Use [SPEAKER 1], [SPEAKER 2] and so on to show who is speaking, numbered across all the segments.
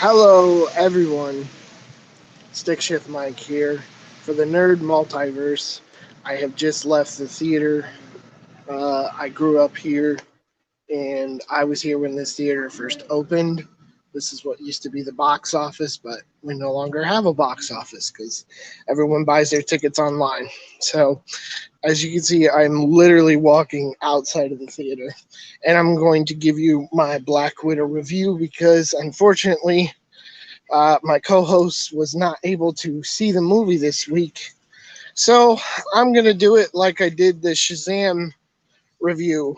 [SPEAKER 1] Hello, everyone. Stick Shift Mike here for the Nerd Multiverse. I have just left the theater. I grew up here, and I was here when this theater first opened. This is what used to be the box office, but we no longer have a box office because everyone buys their tickets online. So, as you can see, I'm literally walking outside of the theater, and I'm going to give you my Black Widow review because, unfortunately, my co-host was not able to see the movie this week, so I'm gonna do it like I did the Shazam review.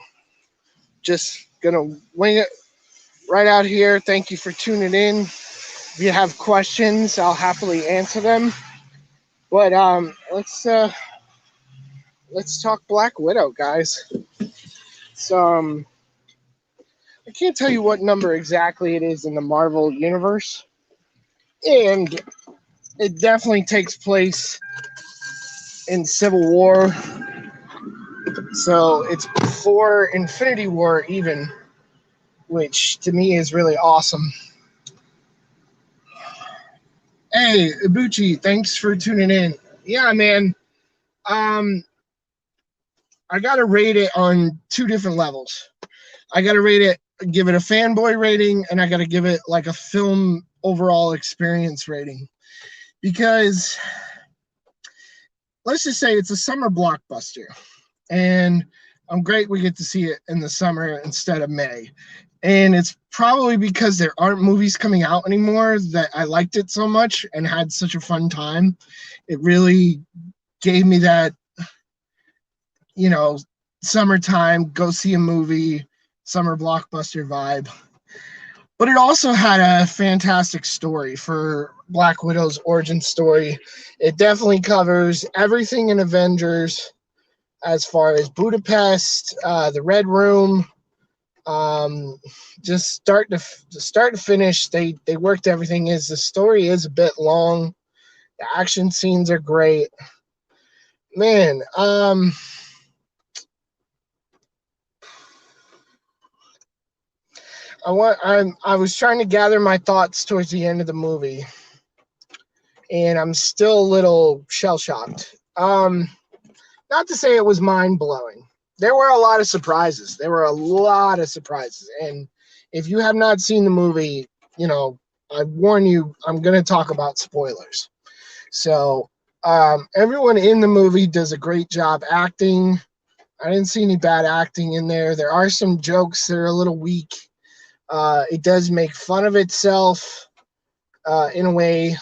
[SPEAKER 1] Just gonna wing it right out here. Thank you for tuning in. If you have questions, I'll happily answer them. But let's talk Black Widow, guys. So I can't tell you what number exactly it is in the Marvel universe, and it definitely takes place in Civil War. So it's before Infinity War, even, which to me is really awesome. Hey, Ibuchi, thanks for tuning in. Yeah, man. Um, I gotta rate it on two different levels. I gotta rate it, give it a fanboy rating, and I gotta give it like a film overall experience rating. Because let's just say it's a summer blockbuster, and I'm great we get to see it in the summer instead of May. And it's probably because there aren't movies coming out anymore that I liked it so much and had such a fun time. It really gave me that, you know, summertime, go see a movie, summer blockbuster vibe. But it also had a fantastic story for Black Widow's origin story. It definitely covers everything in Avengers as far as Budapest, the Red Room, just start to finish. They worked everything. Is the story is a bit long. The action scenes are great, man. I was trying to gather my thoughts towards the end of the movie, and I'm still a little shell shocked. Not to say it was mind blowing. There were a lot of surprises. And if you have not seen the movie, I warn you, I'm going to talk about spoilers. So, everyone in the movie does a great job acting. I didn't see any bad acting in there. There are some jokes that are a little weak. It does make fun of itself in a way.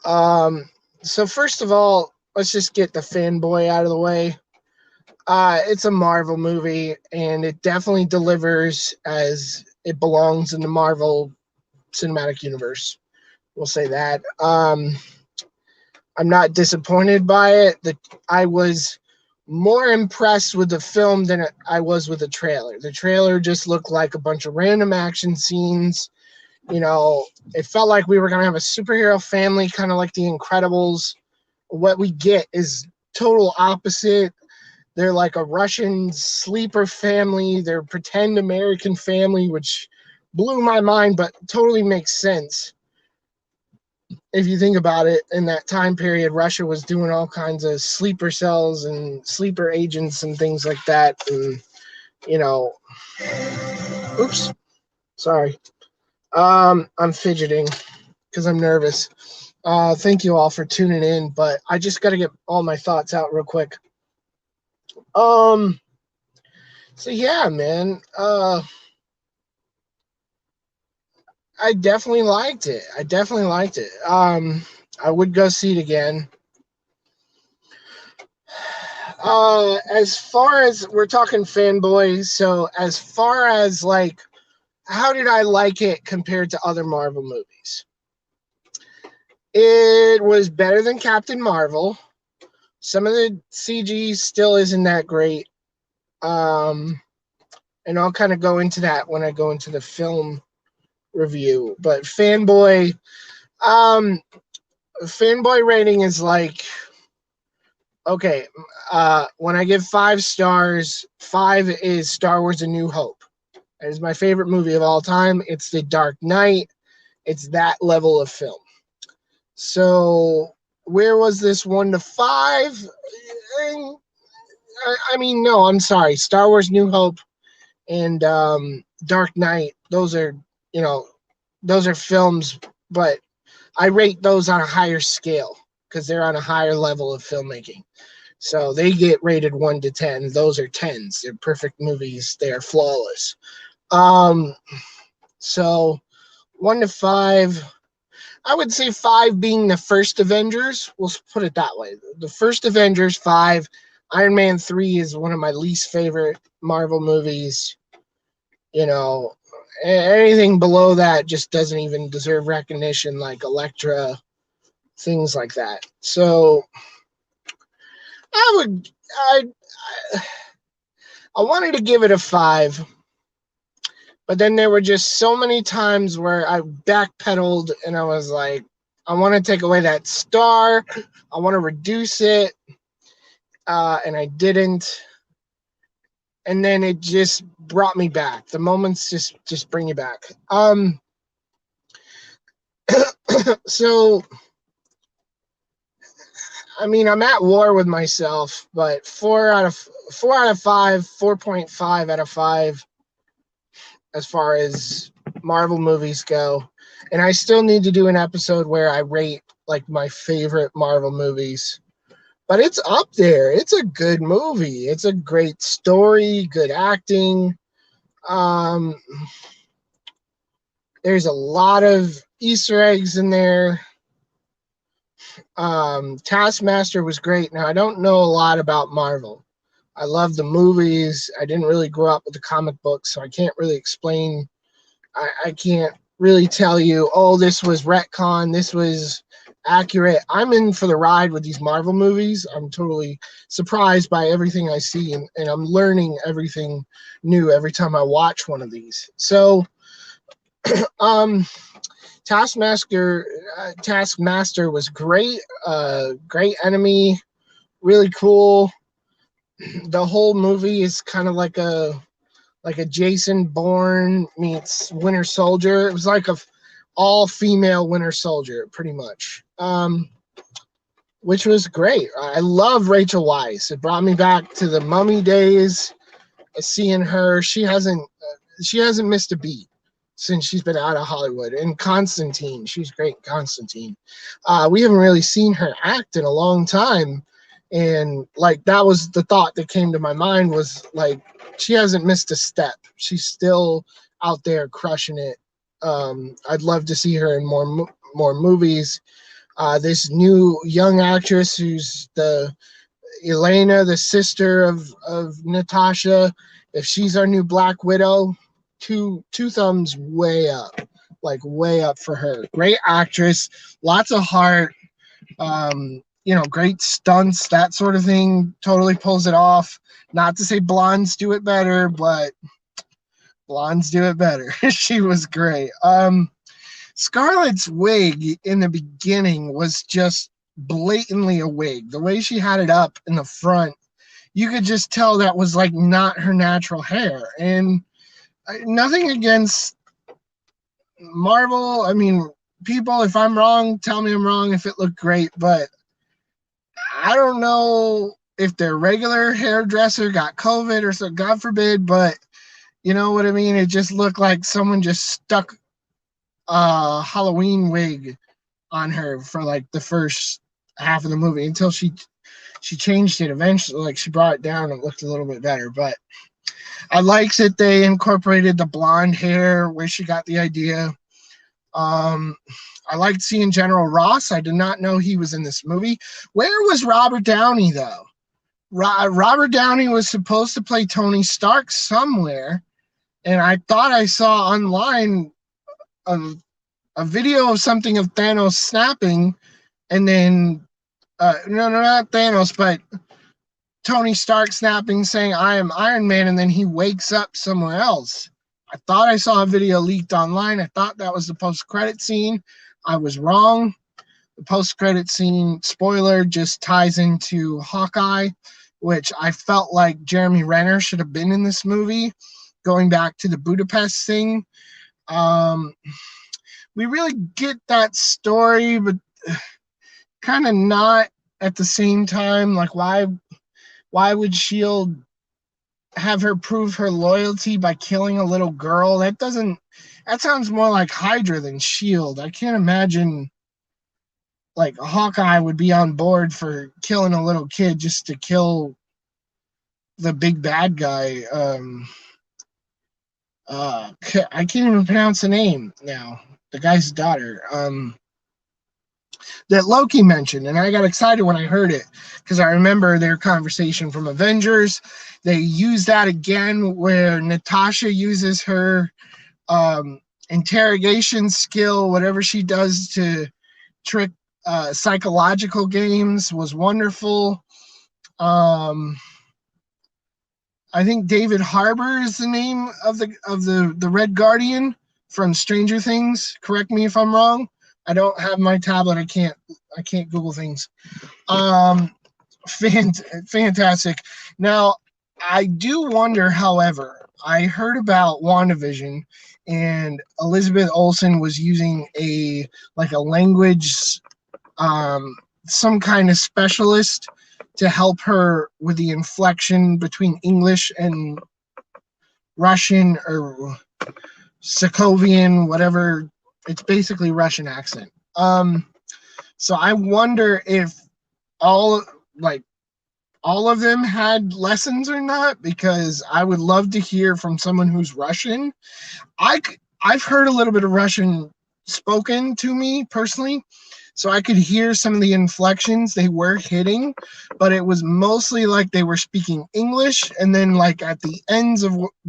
[SPEAKER 1] So first of all, let's just get the fanboy out of the way. It's a Marvel movie, and it definitely delivers as it belongs in the Marvel Cinematic Universe. We'll say that. I'm not disappointed by it. I was more impressed with the film than I was with the trailer. The trailer just looked like a bunch of random action scenes. It felt like we were going to have a superhero family, kind of like The Incredibles. What we get is total opposite. They're like a Russian sleeper family. They're pretend American family, which blew my mind, but totally makes sense. If you think about it, in that time period, Russia was doing all kinds of sleeper cells and sleeper agents and things like that. And, oops, sorry. I'm fidgeting because I'm nervous. Thank you all for tuning in, but I just got to get all my thoughts out real quick. So yeah, man. I definitely liked it. I would go see it again. As far as we're talking fanboys, so as far as like, how did I like it compared to other Marvel movies? It was better than Captain Marvel. Some of the CG still isn't that great. And I'll kind of go into that when I go into the film review. But fanboy rating is like, okay, when I give 5 stars, 5 is Star Wars A New Hope. It is my favorite movie of all time. It's The Dark Knight. It's that level of film. So where was this 1 to 5? I mean, no, I'm sorry. Star Wars New Hope and Dark Knight, those are, you know, those are films, but I rate those on a higher scale because they're on a higher level of filmmaking. So they get rated 1 to 10. Those are tens. They're perfect movies. They are flawless. Um, so 1 to 5, I would say 5 being the first Avengers. We'll put it that way. The first Avengers, 5. Iron Man 3 is one of my least favorite Marvel movies. You know, anything below that just doesn't even deserve recognition, like Elektra, things like that. So I wanted to give it a 5, but then there were just so many times where I backpedaled and I was like, I want to take away that star. I want to reduce it. And I didn't. And then it just brought me back. The moments just bring you back. So, I mean, I'm at war with myself, but 4 out of 5, 4.5 out of 5 as far as Marvel movies go. And I still need to do an episode where I rate like my favorite Marvel movies. But it's up there. It's a good movie. It's a great story, good acting. There's a lot of Easter eggs in there. Taskmaster was great. Now, I don't know a lot about Marvel. I love the movies. I didn't really grow up with the comic books, so I can't really explain. I can't really tell you, oh, this was retcon, this was accurate. I'm in for the ride with these Marvel movies. I'm totally surprised by everything I see, and I'm learning everything new every time I watch one of these. So, Taskmaster was great. Great enemy, really cool. The whole movie is kind of like a Jason Bourne meets Winter Soldier. It was like a all-female Winter Soldier, pretty much, which was great. I love Rachel Weisz. It brought me back to the Mummy days. Seeing her, she hasn't missed a beat since she's been out of Hollywood. And Constantine, she's great in Constantine. We haven't really seen her act in a long time. And like that was the thought that came to my mind was like, she hasn't missed a step. She's still out there crushing it. I'd love to see her in more movies. This new young actress who's the Elena, the sister of Natasha, if she's our new Black Widow, two thumbs way up, like way up for her. Great actress, lots of heart. Great stunts, that sort of thing. Totally pulls it off. Not to say blondes do it better, but blondes do it better. She was great. Scarlett's wig in the beginning was just blatantly a wig. The way she had it up in the front, you could just tell that was like not her natural hair. And nothing against Marvel. I mean, people, if I'm wrong, tell me I'm wrong if it looked great, but I don't know if their regular hairdresser got COVID or so, God forbid, but you know what I mean? It just looked like someone just stuck a Halloween wig on her for like the first half of the movie until she changed it eventually. Like she brought it down and it looked a little bit better. But I liked that they incorporated the blonde hair where she got the idea. I liked seeing General Ross. I did not know he was in this movie. Where was Robert Downey, though? Robert Downey was supposed to play Tony Stark somewhere, and I thought I saw online a video of something of Thanos snapping, and then, no, not Thanos, but Tony Stark snapping, saying, "I am Iron Man," and then he wakes up somewhere else. I thought I saw a video leaked online. I thought that was the post-credit scene. I was wrong. The post-credit scene, spoiler, just ties into Hawkeye, which I felt like Jeremy Renner should have been in this movie going back to the Budapest thing. Um, we really get that story, but kind of not at the same time. Like, why would Shield have her prove her loyalty by killing a little girl? That sounds more like Hydra than Shield. I can't imagine like Hawkeye would be on board for killing a little kid just to kill the big bad guy. I can't even pronounce the name now. The guy's daughter. That Loki mentioned, and I got excited when I heard it because I remember their conversation from Avengers. They use that again where Natasha uses her interrogation skill, whatever she does to trick psychological games, was wonderful. I think David Harbour is the name of the Red Guardian from Stranger Things. Correct me if I'm wrong. I don't have my tablet. I can't Google things. Fantastic. Now, I do wonder, however, I heard about WandaVision, and Elizabeth Olsen was using a language, some kind of specialist to help her with the inflection between English and Russian or Sokovian, whatever. It's basically Russian accent. So I wonder if all of them had lessons or not, because I would love to hear from someone who's Russian. I've heard a little bit of Russian spoken to me personally, so I could hear some of the inflections they were hitting, but it was mostly like they were speaking English, and then like at the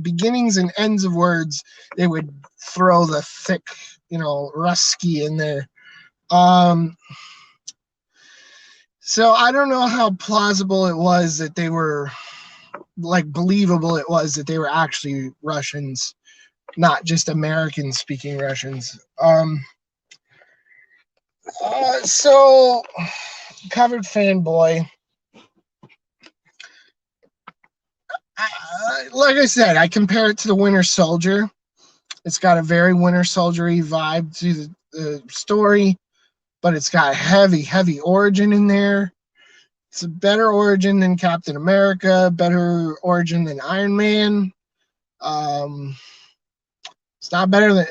[SPEAKER 1] beginnings and ends of words, they would throw the thick, Rusky in there. So I don't know how plausible it was that they were, believable it was that they were actually Russians, not just Americans speaking Russians. So covered fanboy. Like I said, I compare it to the Winter Soldier. It's got a very Winter Soldier-y vibe to the story, but it's got heavy origin in there. It's a better origin than Captain America, better origin than Iron Man. It's not better than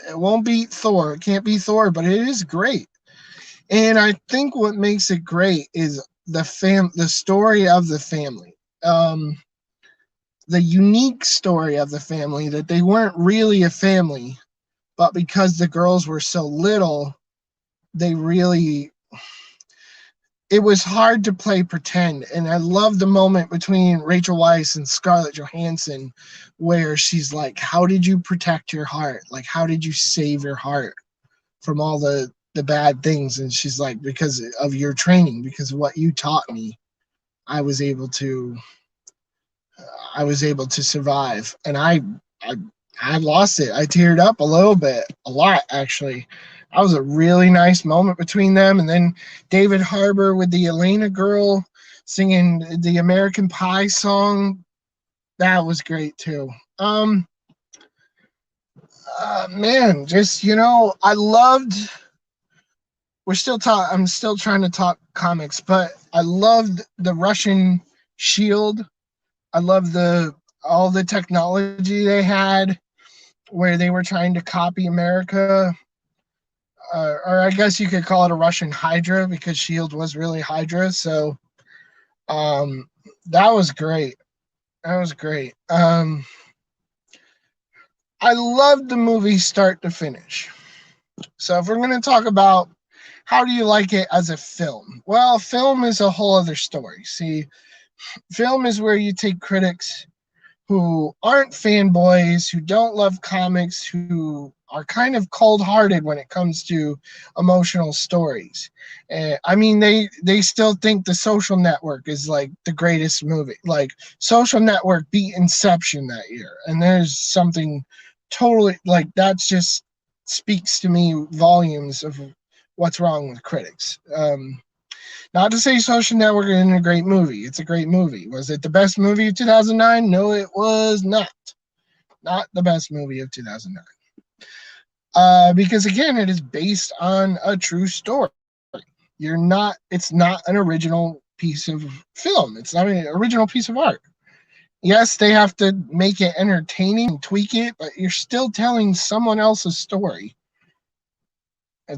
[SPEAKER 1] it won't beat Thor. It can't beat Thor, but it is great. And I think what makes it great is the story of the family. The unique story of the family, that they weren't really a family, but because the girls were so little, it was hard to play pretend. And I love the moment between Rachel Weisz and Scarlett Johansson where she's like, how did you protect your heart? Like, how did you save your heart from all the bad things? And she's like, because of your training, because of what you taught me, I was able to survive. And I lost it. I teared up a little bit, a lot actually. That was a really nice moment between them. And then David Harbour with the Elena girl singing the American Pie song. That was great too. Man, just, I loved, I'm still trying to talk comics, but I loved the Russian Shield. I loved all the technology they had where they were trying to copy America. Or I guess you could call it a Russian Hydra, because Shield was really Hydra. So that was great. I loved the movie start to finish. So if we're going to talk about how do you like it as a film? Well, film is a whole other story. See, film is where you take critics who aren't fanboys, who don't love comics, who are kind of cold-hearted when it comes to emotional stories. I mean, they still think The Social Network is like the greatest movie. Like, Social Network beat Inception that year. And there's something totally, like, that just speaks to me volumes of what's wrong with critics. Not to say Social Network isn't a great movie. It's a great movie. Was it the best movie of 2009? No, it was not. Not the best movie of 2009. Because again, it is based on a true story. It's not an original piece of film. It's not an original piece of art. Yes, they have to make it entertaining and tweak it, but you're still telling someone else's story. I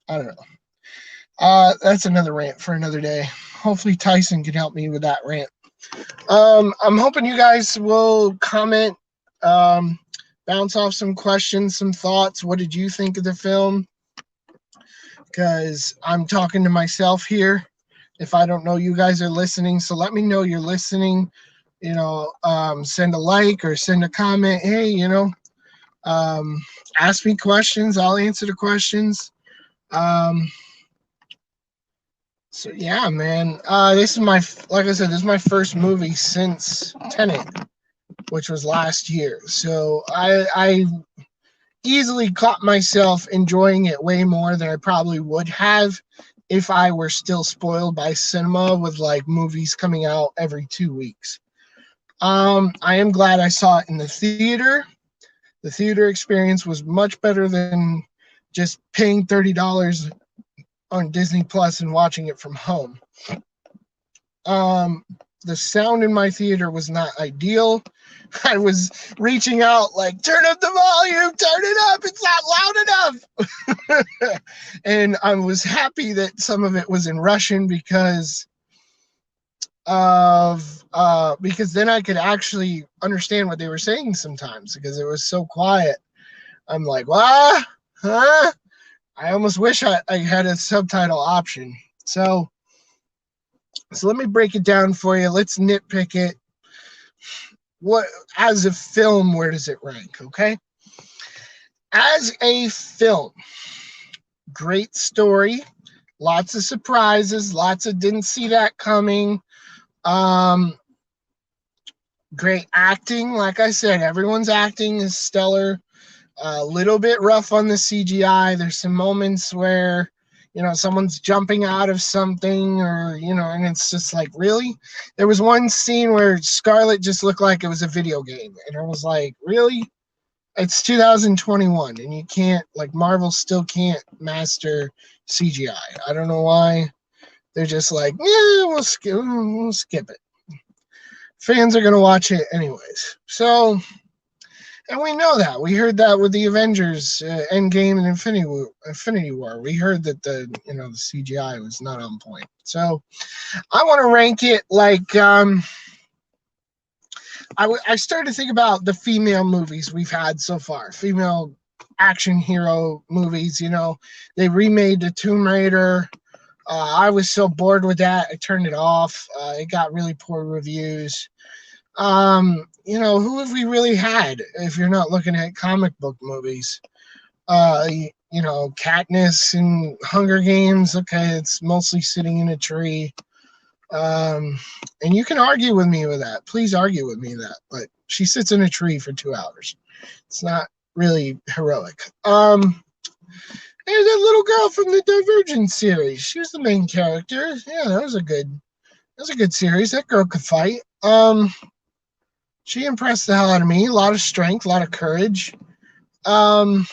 [SPEAKER 1] don't know. That's another rant for another day. Hopefully Tyson can help me with that rant. I'm hoping you guys will comment, bounce off some questions, some thoughts. What did you think of the film? Because I'm talking to myself here. If I don't know you guys are listening, so let me know you're listening. Send a like or send a comment. Hey, ask me questions. I'll answer the questions. So yeah, man. This is like I said, this is my first movie since Tenet, which was last year. So I easily caught myself enjoying it way more than I probably would have if I were still spoiled by cinema with like movies coming out every 2 weeks. I am glad I saw it in the theater. The theater experience was much better than just paying $30 on Disney Plus and watching it from home. The sound in my theater was not ideal. I was reaching out like, turn up the volume, turn it up, it's not loud enough. And I was happy that some of it was in Russian because then I could actually understand what they were saying sometimes because it was so quiet. I'm like, what? Huh? I almost wish I had a subtitle option. So let me break it down for you. Let's nitpick it. What, as a film, where does it rank? Okay. As a film, great story, lots of surprises, lots of didn't see that coming. Great acting. Like I said, everyone's acting is stellar. A little bit rough on the CGI. There's some moments where, someone's jumping out of something or, and it's just like, really? There was one scene where Scarlet just looked like it was a video game. And I was like, really? It's 2021 and you can't, like, Marvel still can't master CGI. I don't know why. They're just like, yeah, we'll skip it. Fans are going to watch it anyways. So, and we know that. We heard that with the Avengers, Endgame, and Infinity War. We heard that the CGI was not on point. So I want to rank it like I started to think about the female movies we've had so far. Female action hero movies. They remade the Tomb Raider. I was so bored with that, I turned it off. It got really poor reviews. Who have we really had if you're not looking at comic book movies? Katniss and Hunger Games. Okay, it's mostly sitting in a tree. And you can argue with me with that. Please argue with me that. But she sits in a tree for 2 hours. It's not really heroic. There's that little girl from the Divergent series. She was the main character. Yeah, that was a good series. That girl could fight. She impressed the hell out of me. A lot of strength, a lot of courage. But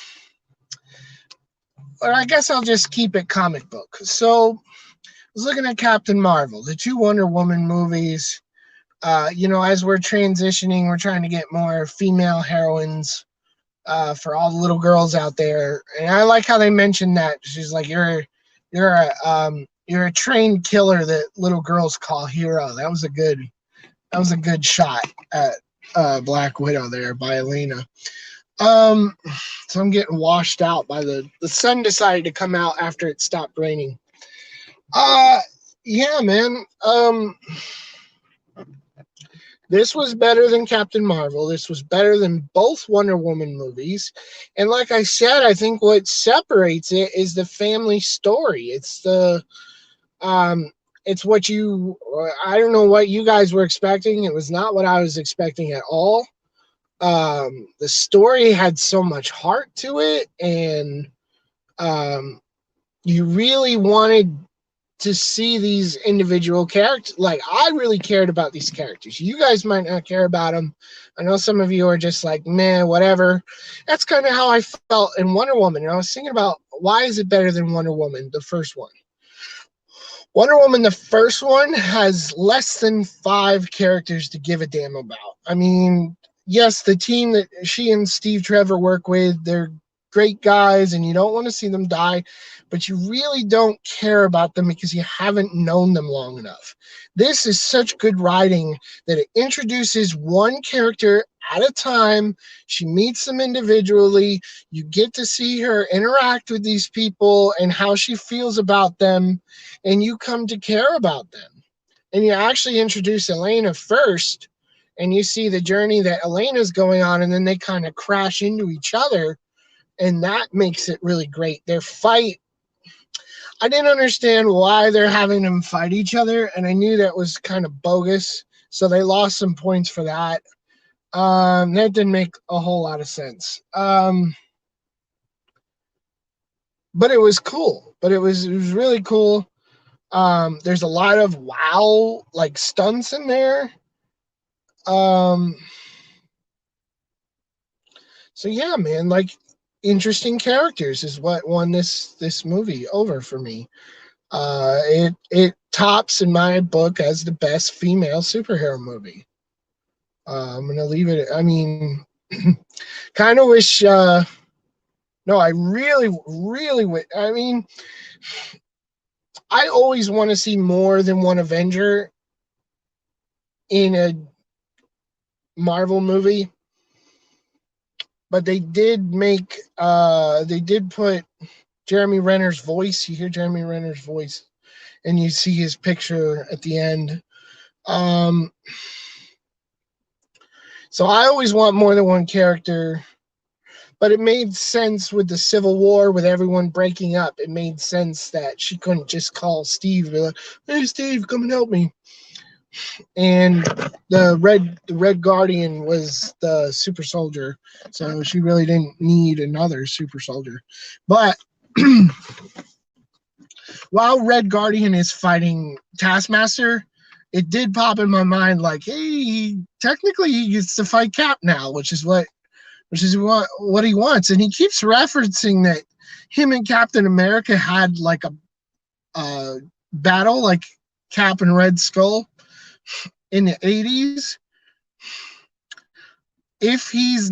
[SPEAKER 1] I guess I'll just keep it comic book. So I was looking at Captain Marvel, the 2 Wonder Woman movies. As we're transitioning, we're trying to get more female heroines for all the little girls out there. And I like how they mentioned that. She's like, you're a trained killer that little girls call hero. That was a good shot at Black Widow there by Elena. So I'm getting washed out by the sun decided to come out after it stopped raining. Yeah, man. This was better than Captain Marvel. This was better than both Wonder Woman movies. And like I said, I think what separates it is the family story. It's what I don't know what you guys were expecting. It was not what I was expecting at all. The story had so much heart to it, and you really wanted to see these individual characters. Like, I really cared about these characters. You guys might not care about them. I know some of you are just like, man, whatever. That's kind of how I felt in Wonder Woman. And I was thinking about, why is it better than Wonder Woman, the first one? Wonder Woman, the first one, has less than 5 characters to give a damn about. I mean, yes, the team that she and Steve Trevor work with, they're great guys and you don't want to see them die, but you really don't care about them because you haven't known them long enough. This is such good writing that it introduces one character at a time. She meets them individually. You get to see her interact with these people and how she feels about them, and you come to care about them. And you actually introduce Elena first, and you see the journey that Elena's going on, and then they kind of crash into each other, and that makes it really great. Their fight, I didn't understand why they're having them fight each other, and I knew that was kind of bogus, so they lost some points for that. That didn't make a whole lot of sense. But it was cool. But it was really cool. There's a lot of wow, like, stunts in there. So yeah, man, like, interesting characters is what won this movie over for me. It tops in my book as the best female superhero movie. I'm gonna leave it. I mean, kind of wish. No, I really would. I mean, I always want to see more than one Avenger in a Marvel movie, but they did put Jeremy Renner's voice. You hear Jeremy Renner's voice, and you see his picture at the end. So I always want more than one character, but it made sense with the Civil War, with everyone breaking up. It made sense that she couldn't just call Steve and be like, "Hey, Steve, come and help me." And the Red Guardian was the super soldier, so she really didn't need another super soldier. But while Red Guardian is fighting Taskmaster, it did pop in my mind like, hey, technically he gets to fight Cap now, which is what he wants. And he keeps referencing that him and Captain America had like a battle, like Cap and Red Skull in the 80s. If he's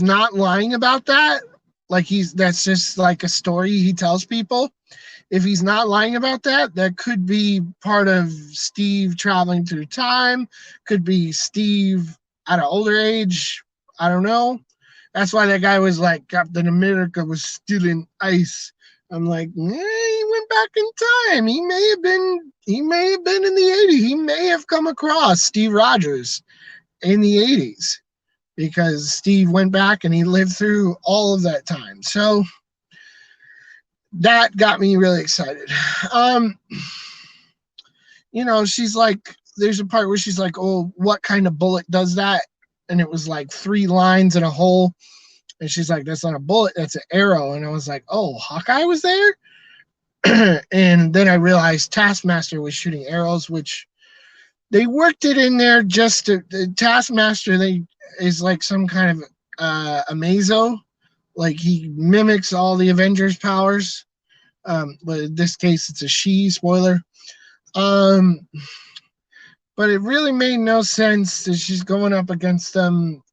[SPEAKER 1] not lying about that, like, that's just like a story he tells people. If he's not lying about that, that could be part of Steve traveling through time, could be Steve at an older age. I don't know. That's why that guy was like, Captain America was stealing ice. I'm like, he went back in time. He may have been in the 80s. He may have come across Steve Rogers in the 80s because Steve went back and he lived through all of that time. So that got me really excited. She's like, there's a part where she's like, oh, what kind of bullet does that? And it was like 3 lines in a hole. And she's like, that's not a bullet, that's an arrow. And I was like, oh, Hawkeye was there? And then I realized Taskmaster was shooting arrows, which they worked it in there just to, the Taskmaster, is like some kind of Amazo. Like, he mimics all the Avengers powers. But in this case, it's a she, spoiler. But it really made no sense that she's going up against them.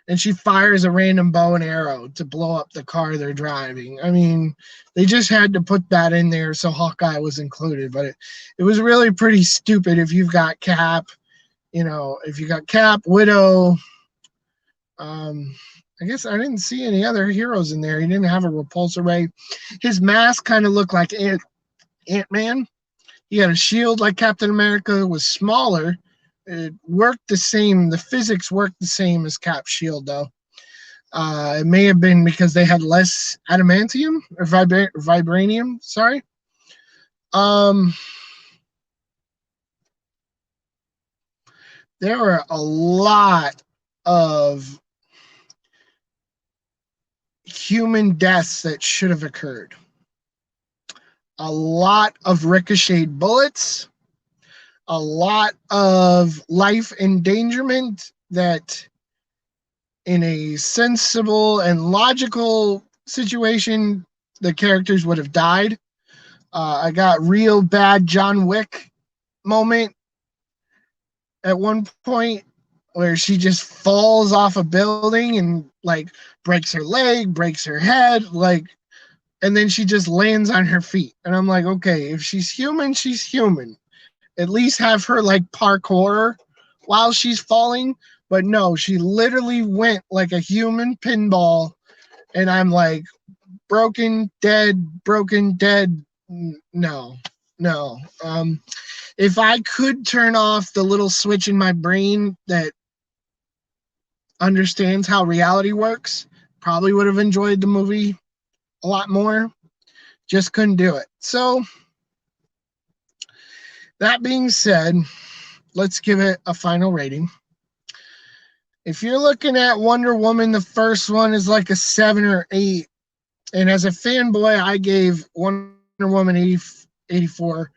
[SPEAKER 1] And she fires a random bow and arrow to blow up the car they're driving. I mean, they just had to put that in there so Hawkeye was included. But it was really pretty stupid if you've got Cap, if you got Cap, Widow. I guess I didn't see any other heroes in there. He didn't have a repulsor ray. His mask kind of looked like Ant-Man. He had a shield like Captain America. It was smaller. It worked the same. The physics worked the same as Cap's shield, though. It may have been because they had less adamantium or vibranium. Sorry. There were a lot of human deaths that should have occurred. a lot of ricocheted bullets, a lot of life endangerment that in a sensible and logical situation, the characters would have died. I got real bad John Wick moment at one point where she just falls off a building and like breaks her leg, breaks her head, like, and then she just lands on her feet. And I'm like, okay, if she's human, she's human. At least have her like parkour while she's falling. But no, she literally went like a human pinball. And I'm like, broken, dead, broken, dead. No, no. If I could turn off the little switch in my brain that understands how reality works, probably would have enjoyed the movie a lot more. Just couldn't do it. So, that being said, let's give it a final rating. If you're looking at Wonder Woman, the first one is like a 7 or 8. And as a fanboy, I gave Wonder Woman 84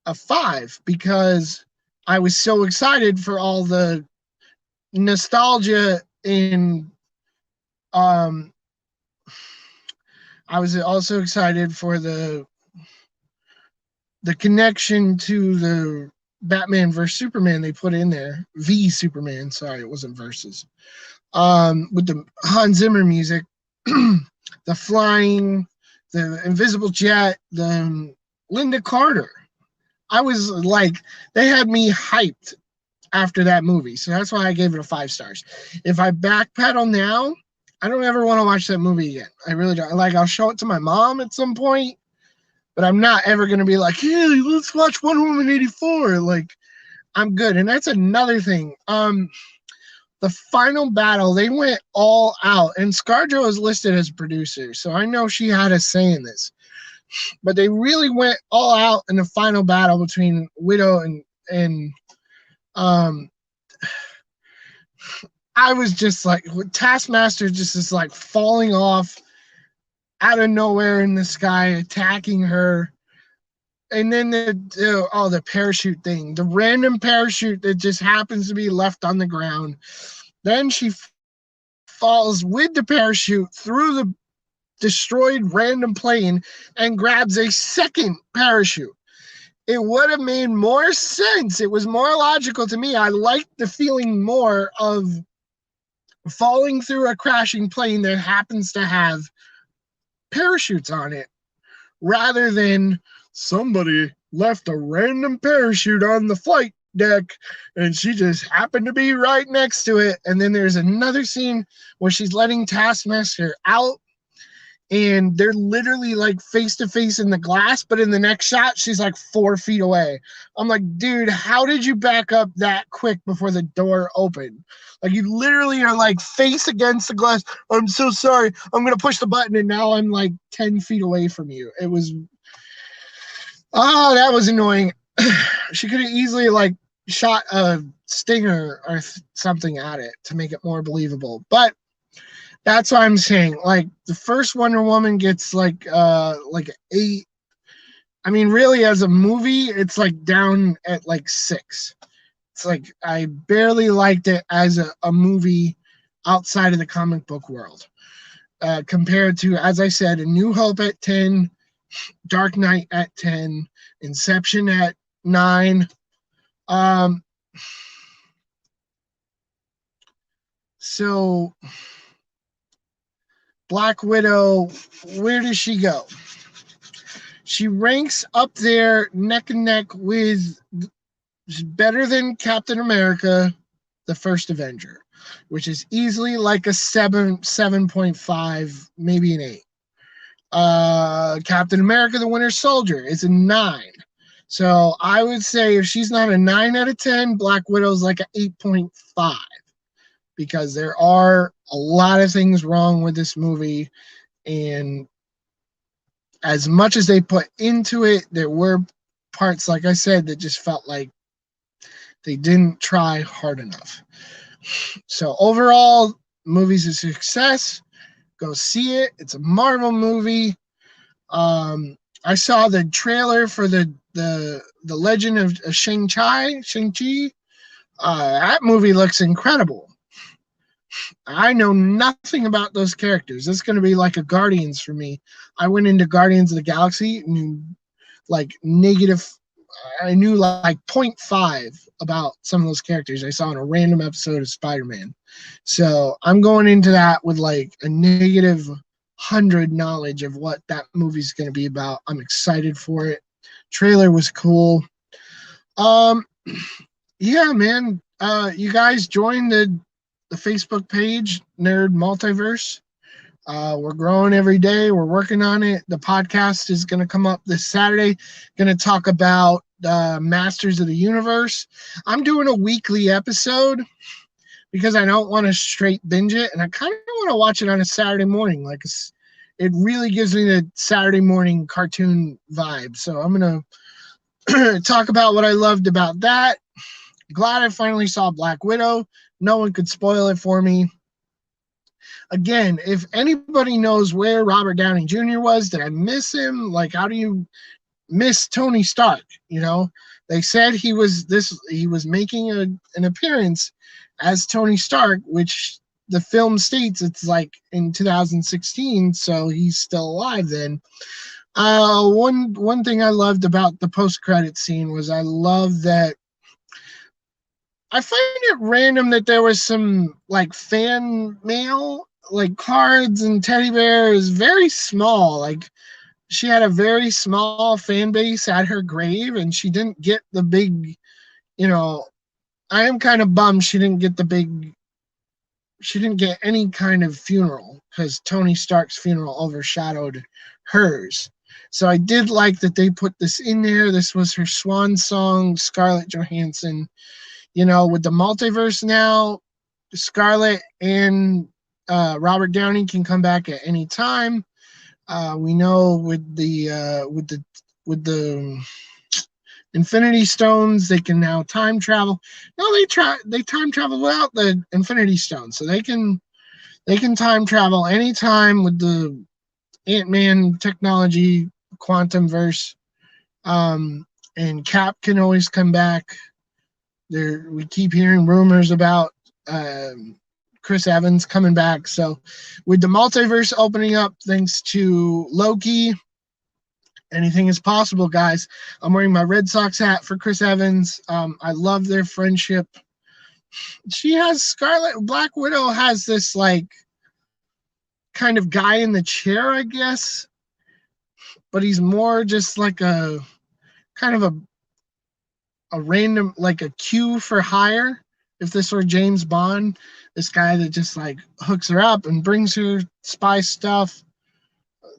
[SPEAKER 1] a 5 because I was so excited for all the nostalgia in I was also excited for the connection to the Batman versus Superman they put in there. V Superman, sorry, it wasn't versus. With the Hans Zimmer music, the flying, the invisible jet, the Linda Carter. I was like, they had me hyped after that movie. So that's why I gave it a 5 stars. If I backpedal now, I don't ever want to watch that movie again. I really don't. Like, I'll show it to my mom at some point, but I'm not ever going to be like, hey, let's watch Wonder Woman 84. Like, I'm good. And that's another thing. The final battle, they went all out, and ScarJo is listed as a producer, so I know she had a say in this. But they really went all out in the final battle between Widow and I was just like, Taskmaster just is like falling off out of nowhere in the sky, attacking her. And then the parachute thing, the random parachute that just happens to be left on the ground. Then she falls with the parachute through the destroyed random plane and grabs a second parachute. It would have made more sense. It was more logical to me. I liked the feeling more of falling through a crashing plane that happens to have parachutes on it rather than somebody left a random parachute on the flight deck and she just happened to be right next to it. And then there's another scene where she's letting Taskmaster out and they're literally like face to face in the glass, but in the next shot she's like 4 feet away. I'm like, dude, how did you back up that quick before the door opened? Like, you literally are like face against the glass. I'm so sorry, I'm gonna push the button and now I'm like 10 feet away from you. It was that was annoying. She could have easily like shot a stinger or something at it to make it more believable, but that's what I'm saying. Like, the first Wonder Woman gets like an 8. I mean, really, as a movie, it's like down at like 6. It's like I barely liked it as a movie outside of the comic book world. Compared to, as I said, A New Hope at 10, Dark Knight at 10, Inception at 9. So Black Widow, where does she go? She ranks up there neck and neck with, better than Captain America, the first Avenger, which is easily like a 7.5, maybe an 8. Captain America, the Winter Soldier, is a 9. So I would say if she's not a 9 out of 10, Black Widow's like an 8.5. Because there are a lot of things wrong with this movie, and as much as they put into it, there were parts, like I said, that just felt like they didn't try hard enough. So overall, movie's a success. Go see it. It's a Marvel movie. I saw the trailer for the Legend of Shang-Chi. That movie looks incredible. I know nothing about those characters. It's going to be like a Guardians for me. I went into Guardians of the Galaxy and like negative. I knew like 0.5 about some of those characters I saw in a random episode of Spider-Man. So I'm going into that with like a negative 100 knowledge of what that movie's going to be about. I'm excited for it. Trailer was cool. Um, yeah, man. You guys join the Facebook page, Nerd Multiverse. We're growing every day. We're working on it. The podcast is going to come up this Saturday. Going to talk about Masters of the Universe. I'm doing a weekly episode because I don't want to straight binge it, and I kind of want to watch it on a Saturday morning. Like it really gives me the Saturday morning cartoon vibe. So I'm going to talk about what I loved about that. Glad I finally saw Black Widow. No one could spoil it for me. Again, if anybody knows where Robert Downey Jr. was, did I miss him? Like, how do you miss Tony Stark? You know, they said he was making an appearance as Tony Stark, which the film states it's like in 2016, so he's still alive then. One thing I loved about the post-credit scene was I love that I find it random that there was some like fan mail, like cards and teddy bears, very small. Like she had a very small fan base at her grave, and she didn't get the big, you know, I am kind of bummed she didn't get any kind of funeral because Tony Stark's funeral overshadowed hers. So I did like that they put this in there. This was her swan song, Scarlett Johansson. You know, with the multiverse now, Scarlett and Robert Downey can come back at any time. We know with the Infinity Stones, they can now time travel. No, they time travel without the Infinity Stones, so they can time travel anytime with the Ant-Man technology, quantum verse. And Cap can always come back. We keep hearing rumors about Chris Evans coming back. So with the multiverse opening up thanks to Loki, anything is possible, guys. I'm wearing my Red Sox hat for Chris Evans. I love their friendship. She has Black Widow has this like kind of guy in the chair, I guess, but he's more just like a kind of a random, like a Q for hire. If this were James Bond, this guy that just like hooks her up and brings her spy stuff.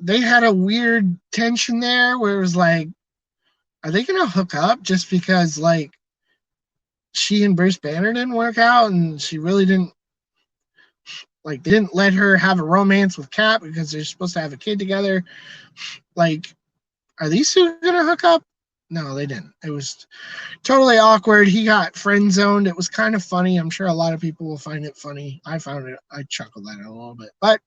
[SPEAKER 1] They had a weird tension there where it was like, are they gonna hook up just because like she and Bruce Banner didn't work out and she really didn't, like, they didn't let her have a romance with Cap because they're supposed to have a kid together. Like, are these two gonna hook up? No, they didn't. It was totally awkward. He got friend zoned. It was kind of funny. I'm sure a lot of people will find it funny. I chuckled at it a little bit. But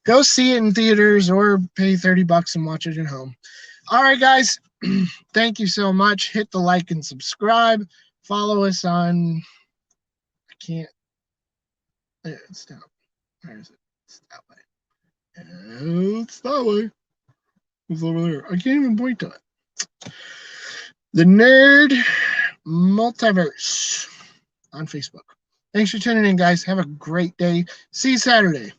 [SPEAKER 1] go see it in theaters or pay $30 and watch it at home. All right, guys. Thank you so much. Hit the like and subscribe. Follow us on. I can't. It's down. Where is it? It's that way. It's that way. It's over there. I can't even point to it. The Nerd Multiverse on Facebook. Thanks for tuning in, guys. Have a great day. See you Saturday.